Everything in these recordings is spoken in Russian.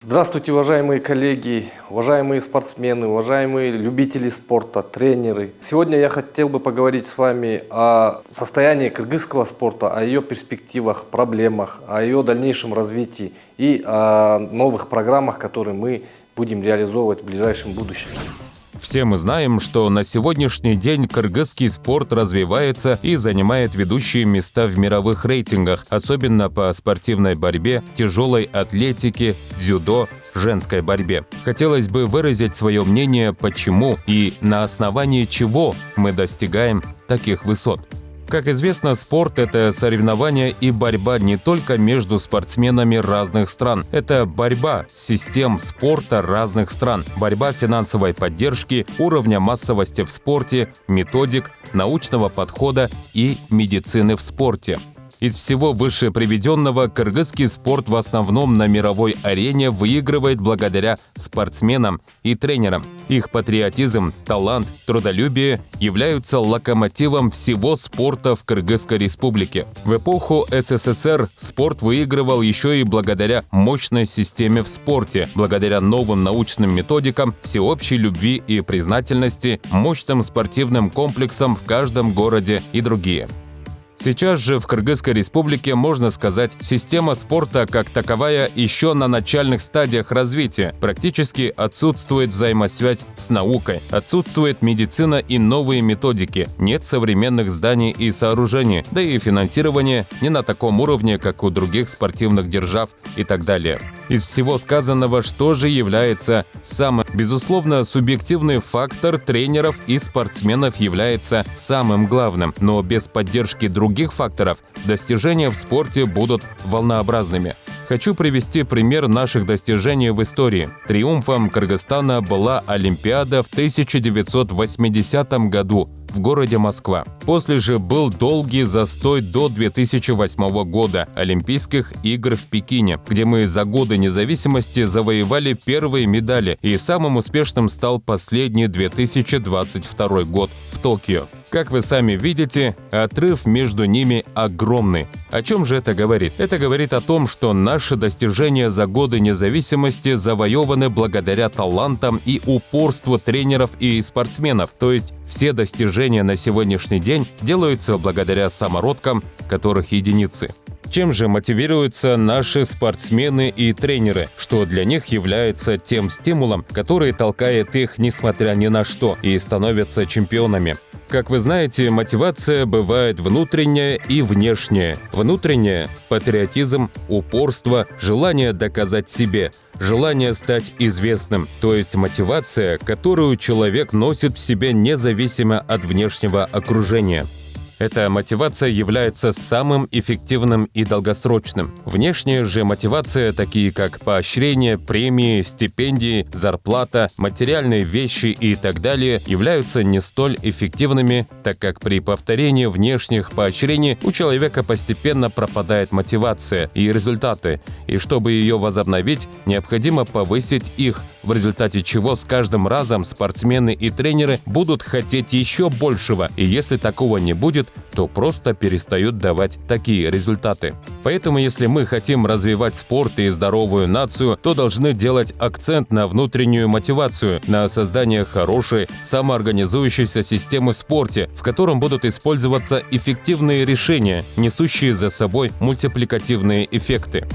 Здравствуйте, уважаемые коллеги, уважаемые спортсмены, уважаемые любители спорта, тренеры. Сегодня я хотел бы поговорить с вами о состоянии кыргызского спорта, о ее перспективах, проблемах, о ее дальнейшем развитии и о новых программах, которые мы будем реализовывать в ближайшем будущем. Все мы знаем, что на сегодняшний день кыргызский спорт развивается и занимает ведущие места в мировых рейтингах, особенно по спортивной борьбе, тяжелой атлетике, дзюдо, женской борьбе. Хотелось бы выразить свое мнение, почему и на основании чего мы достигаем таких высот. Как известно, спорт – это соревнование и борьба не только между спортсменами разных стран. Это борьба систем спорта разных стран, борьба финансовой поддержки, уровня массовости в спорте, методик, научного подхода и медицины в спорте. Из всего выше приведенного кыргызский спорт в основном на мировой арене выигрывает благодаря спортсменам и тренерам. Их патриотизм, талант, трудолюбие являются локомотивом всего спорта в Кыргызской республике. В эпоху СССР спорт выигрывал еще и благодаря мощной системе в спорте, благодаря новым научным методикам, всеобщей любви и признательности, мощным спортивным комплексам в каждом городе и другие. Сейчас же в Кыргызской республике, можно сказать, система спорта как таковая еще на начальных стадиях развития. Практически отсутствует взаимосвязь с наукой, отсутствует медицина и новые методики, нет современных зданий и сооружений, да и финансирование не на таком уровне, как у других спортивных держав и так далее. Из всего сказанного, что же является самым? Безусловно, субъективный фактор тренеров и спортсменов является самым главным, но без поддержки других факторов достижения в спорте будут волнообразными. Хочу привести пример наших достижений в истории. Триумфом Кыргызстана была Олимпиада в 1980 году в городе Москва. После же был долгий застой до 2008 года Олимпийских игр в Пекине, где мы за годы независимости завоевали первые медали, и самым успешным стал последний 2022 год в Токио. Как вы сами видите, отрыв между ними огромный. О чем же это говорит? Это говорит о том, что наши достижения за годы независимости завоеваны благодаря талантам и упорству тренеров и спортсменов. То есть все достижения на сегодняшний день делаются благодаря самородкам, которых единицы. Чем же мотивируются наши спортсмены и тренеры, что для них является тем стимулом, который толкает их несмотря ни на что и становятся чемпионами? Как вы знаете, мотивация бывает внутренняя и внешняя. Внутренняя – патриотизм, упорство, желание доказать себе, желание стать известным, то есть мотивация, которую человек носит в себе независимо от внешнего окружения. Эта мотивация является самым эффективным и долгосрочным. Внешняя же мотивация, такие как поощрение, премии, стипендии, зарплата, материальные вещи и так далее, являются не столь эффективными, так как при повторении внешних поощрений у человека постепенно пропадает мотивация и результаты, и чтобы ее возобновить, необходимо повысить их, в результате чего с каждым разом спортсмены и тренеры будут хотеть еще большего, и если такого не будет, то просто перестают давать такие результаты. Поэтому, если мы хотим развивать спорт и здоровую нацию, то должны делать акцент на внутреннюю мотивацию, на создание хорошей, самоорганизующейся системы в спорте, в котором будут использоваться эффективные решения, несущие за собой мультипликативные эффекты.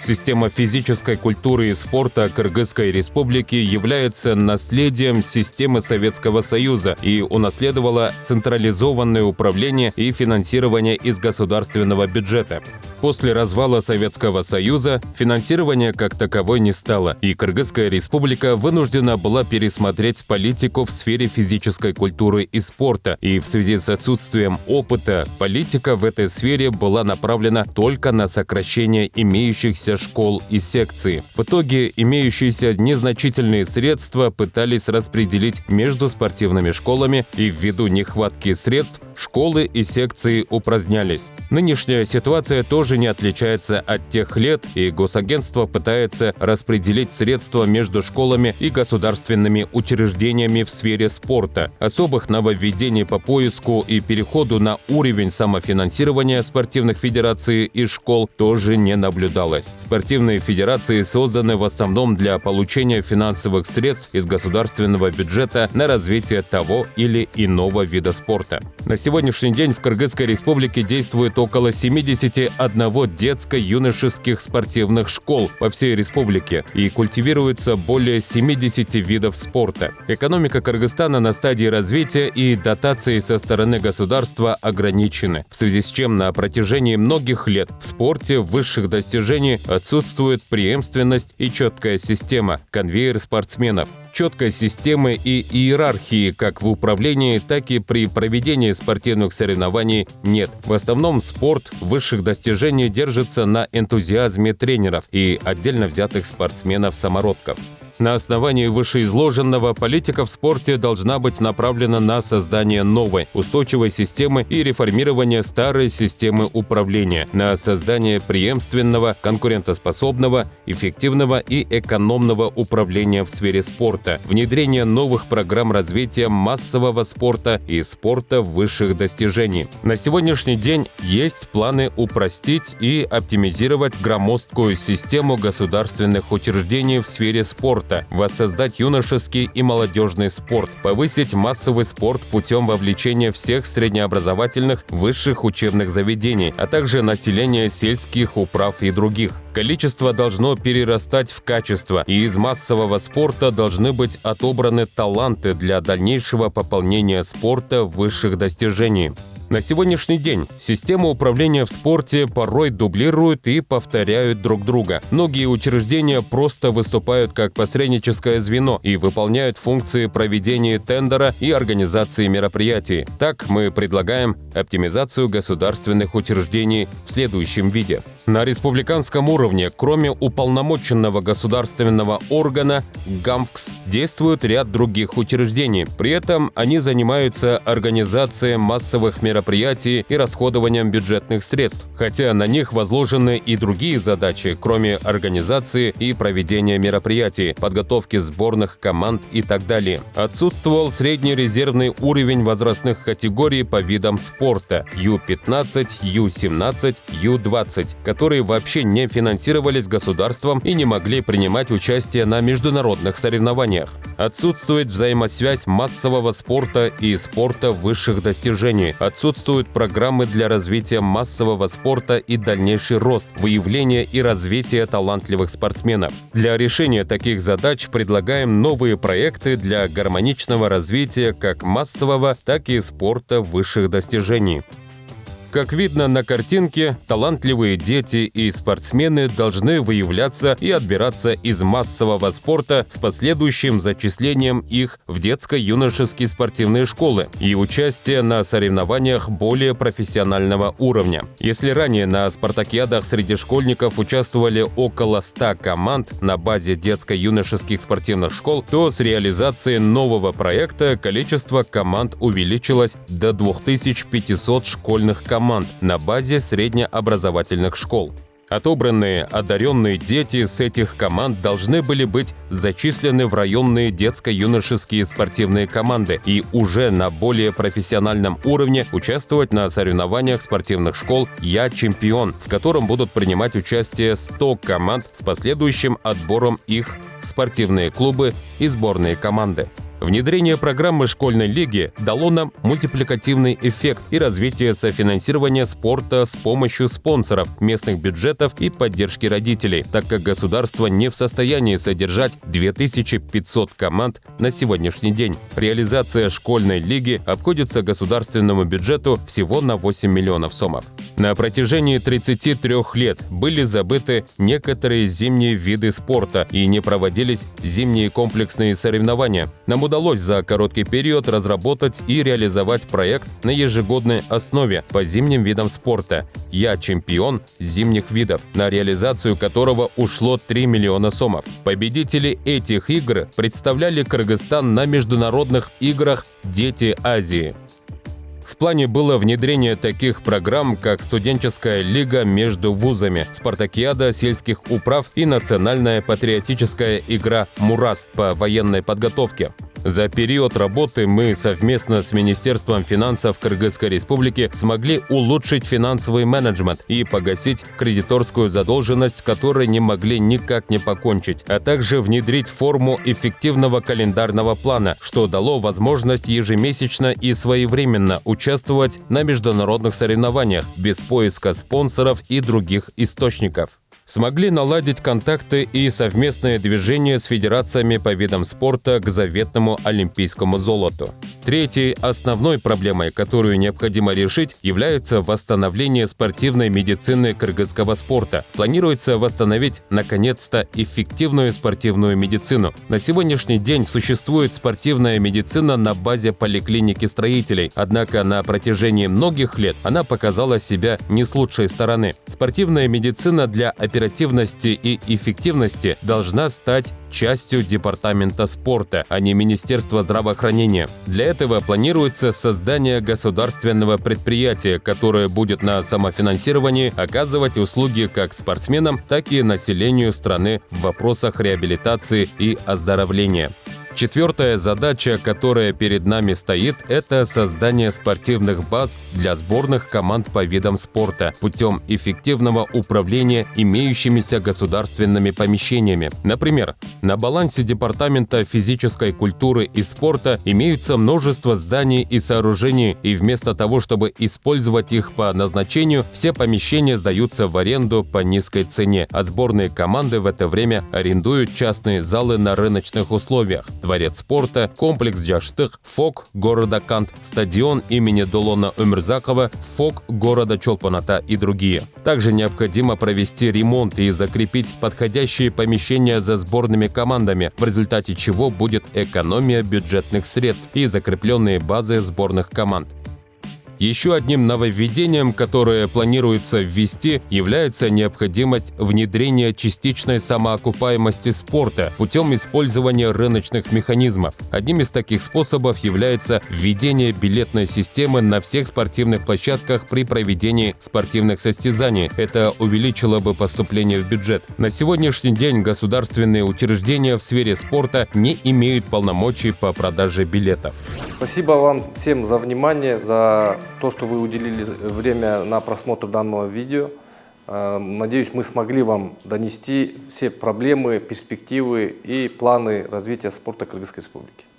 Система физической культуры и спорта Кыргызской республики является наследием системы Советского Союза и унаследовала централизованное управление и финансирование из государственного бюджета. После развала Советского Союза финансирования как таковой не стало, и Кыргызская республика вынуждена была пересмотреть политику в сфере физической культуры и спорта, и в связи с отсутствием опыта политика в этой сфере была направлена только на сокращение имеющихся школ и секций. В итоге имеющиеся незначительные средства пытались распределить между спортивными школами, и ввиду нехватки средств школы и секции упразднялись. Нынешняя ситуация тоже не отличается от тех лет, и госагентство пытается распределить средства между школами и государственными учреждениями в сфере спорта. Особых нововведений по поиску и переходу на уровень самофинансирования спортивных федераций и школ тоже не наблюдалось. Спортивные федерации созданы в основном для получения финансовых средств из государственного бюджета на развитие того или иного вида спорта. На сегодняшний день в Кыргызской республике действует около 71 детско-юношеских спортивных школ по всей республике и культивируется более 70 видов спорта. Экономика Кыргызстана на стадии развития и дотации со стороны государства ограничены, в связи с чем на протяжении многих лет в спорте высших достижений отсутствует преемственность и четкая система, конвейер спортсменов. Четкой системы и иерархии как в управлении, так и при проведении спортивных соревнований нет. В основном спорт высших достижений держится на энтузиазме тренеров и отдельно взятых спортсменов-самородков. На основании вышеизложенного политика в спорте должна быть направлена на создание новой, устойчивой системы и реформирование старой системы управления, на создание преемственного, конкурентоспособного, эффективного и экономного управления в сфере спорта, внедрение новых программ развития массового спорта и спорта высших достижений. На сегодняшний день есть планы упростить и оптимизировать громоздкую систему государственных учреждений в сфере спорта, воссоздать юношеский и молодежный спорт, повысить массовый спорт путем вовлечения всех среднеобразовательных высших учебных заведений, а также населения сельских управ и других. Количество должно перерастать в качество, и из массового спорта должны быть отобраны таланты для дальнейшего пополнения спорта высших достижений. На сегодняшний день системы управления в спорте порой дублируют и повторяют друг друга. Многие учреждения просто выступают как посредническое звено и выполняют функции проведения тендера и организации мероприятий. Так мы предлагаем оптимизацию государственных учреждений в следующем виде. На республиканском уровне, кроме уполномоченного государственного органа ГАМВКС, действует ряд других учреждений. При этом они занимаются организацией массовых мероприятий и расходованием бюджетных средств, хотя на них возложены и другие задачи, кроме организации и проведения мероприятий, подготовки сборных команд и так далее. Отсутствовал средний резервный уровень возрастных категорий по видам спорта Ю-15, Ю-17, Ю-20, которые вообще не финансировались государством и не могли принимать участие на международных соревнованиях. Отсутствует взаимосвязь массового спорта и спорта высших достижений. Отсутствуют программы для развития массового спорта и дальнейший рост, выявление и развитие талантливых спортсменов. Для решения таких задач предлагаем новые проекты для гармоничного развития как массового, так и спорта высших достижений. Как видно на картинке, талантливые дети и спортсмены должны выявляться и отбираться из массового спорта с последующим зачислением их в детско-юношеские спортивные школы и участие на соревнованиях более профессионального уровня. Если ранее на спартакиадах среди школьников участвовали около 100 команд на базе детско-юношеских спортивных школ, то с реализацией нового проекта количество команд увеличилось до 2500 школьных команд на базе среднеобразовательных школ. Отобранные одаренные дети с этих команд должны были быть зачислены в районные детско-юношеские спортивные команды и уже на более профессиональном уровне участвовать на соревнованиях спортивных школ «Я чемпион», в котором будут принимать участие 100 команд с последующим отбором их в спортивные клубы и сборные команды. Внедрение программы школьной лиги дало нам мультипликативный эффект и развитие софинансирования спорта с помощью спонсоров, местных бюджетов и поддержки родителей, так как государство не в состоянии содержать 2500 команд на сегодняшний день. Реализация школьной лиги обходится государственному бюджету всего на 8 миллионов сомов. На протяжении 33 лет были забыты некоторые зимние виды спорта и не проводились зимние комплексные соревнования. Нам удалось за короткий период разработать и реализовать проект на ежегодной основе по зимним видам спорта «Я чемпион» зимних видов, на реализацию которого ушло 3 миллиона сомов. Победители этих игр представляли Кыргызстан на международных играх «Дети Азии». В плане было внедрение таких программ, как студенческая лига между вузами, спартакиада сельских управ и национальная патриотическая игра «Мурас» по военной подготовке. За период работы мы совместно с Министерством финансов Кыргызской Республики смогли улучшить финансовый менеджмент и погасить кредиторскую задолженность, с которой не могли никак не покончить, а также внедрить форму эффективного календарного плана, что дало возможность ежемесячно и своевременно участвовать на международных соревнованиях без поиска спонсоров и других источников. Смогли наладить контакты и совместное движение с федерациями по видам спорта к заветному олимпийскому золоту. Третьей основной проблемой, которую необходимо решить, является восстановление спортивной медицины кыргызского спорта. Планируется восстановить, наконец-то, эффективную спортивную медицину. На сегодняшний день существует спортивная медицина на базе поликлиники строителей, однако на протяжении многих лет она показала себя не с лучшей стороны. Спортивная медицина для оперативности и эффективности должна стать частью департамента спорта, а не Министерства здравоохранения. Для этого планируется создание государственного предприятия, которое будет на самофинансировании оказывать услуги как спортсменам, так и населению страны в вопросах реабилитации и оздоровления. Четвертая задача, которая перед нами стоит, это создание спортивных баз для сборных команд по видам спорта путем эффективного управления имеющимися государственными помещениями. Например, на балансе Департамента физической культуры и спорта имеются множество зданий и сооружений, и вместо того, чтобы использовать их по назначению, все помещения сдаются в аренду по низкой цене, а сборные команды в это время арендуют частные залы на рыночных условиях. Дворец спорта, комплекс Джаштых, ФОК города Кант, стадион имени Долона Өмрзакова, ФОК города Чолпоната и другие. Также необходимо провести ремонт и закрепить подходящие помещения за сборными командами, в результате чего будет экономия бюджетных средств и закрепленные базы сборных команд. Еще одним нововведением, которое планируется ввести, является необходимость внедрения частичной самоокупаемости спорта путем использования рыночных механизмов. Одним из таких способов является введение билетной системы на всех спортивных площадках при проведении спортивных состязаний. Это увеличило бы поступление в бюджет. На сегодняшний день государственные учреждения в сфере спорта не имеют полномочий по продаже билетов. Спасибо вам всем за внимание, за то, что вы уделили время на просмотр данного видео. Надеюсь, мы смогли вам донести все проблемы, перспективы и планы развития спорта Кыргызской Республики.